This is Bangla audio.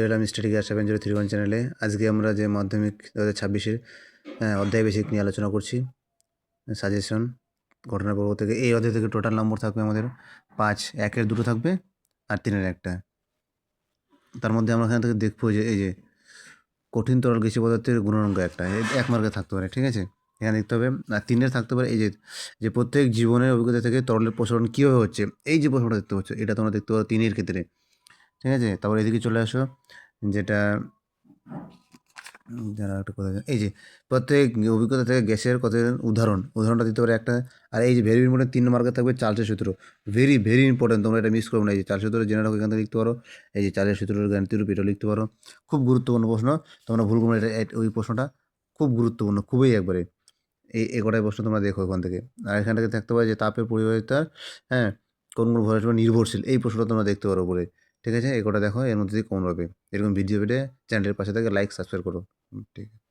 এলাম স্টাডি গ্যাস 7031 চ্যানেলে। আজকে আমরা যে মাধ্যমিক 2026-এর অধ্যায় বেসিক নিয়ে আলোচনা করছি। সাজেশন ঘটনার পর্ব থেকে এই অধ্যায় থেকে টোটাল নম্বর থাকবে আমাদের 5, 1-এর 2 থাকবে আর 3-এর 1টা। তার মধ্যে আমরা এখান থেকে দেখবো যে এই যে কঠিন তরল গ্যাসীয় পদার্থের গুণাঙ্ক একটা 1 মার্কে থাকতে পারে, ঠিক আছে। এখানে দেখতে হবে। আর 3-এর থাকতে পারে এই যে প্রত্যেক জীবনের অভিজ্ঞতা থেকে তরলের প্রসারণ কীভাবে হচ্ছে, এই যে প্রশ্নটা দেখতে পাচ্ছ এটা তোমরা দেখতে পারো 3-এর ক্ষেত্রে, ঠিক আছে। তারপর এদিকে চলে আসো, যেটা যারা একটা কথা এই যে প্রত্যেক অভিজ্ঞতা থেকে গ্যাসের কত উদাহরণটা দিতে পারে একটা। আর এই যে ভেরি ইম্পর্টেন্ট 3 মার্কে থাকবে চার্লসের সূত্র, ভেরি ভেরি ইম্পর্টেন্ট, তোমরা এটা মিস করো না। এই যে চার্লসের সূত্র জেনে রাখো, এখান থেকে লিখতে পারো। এই যে চার্লসের সূত্রের গাণিতিক রূপ এটাও লিখতে পারো। খুব গুরুত্বপূর্ণ প্রশ্ন, তোমরা ভুল করো এটা। ওই প্রশ্নটা খুব গুরুত্বপূর্ণ, খুবই একবারে এই কটাই প্রশ্ন তোমরা দেখো এখান থেকে। আর এখান থেকে থাকতে পারে যে তাপের পরিবাহিতার কোন কোন ভরের উপর নির্ভরশীল, এই প্রশ্নটা তোমরা দেখতে পারো উপরে, ঠিক আছে। এই কটা দেখো, এর মধ্যে দিয়ে কোন হবে। এরকম ভিডিও পেতে চ্যানেলের পাশে থেকে লাইক সাবস্ক্রাইব করো, ঠিক আছে।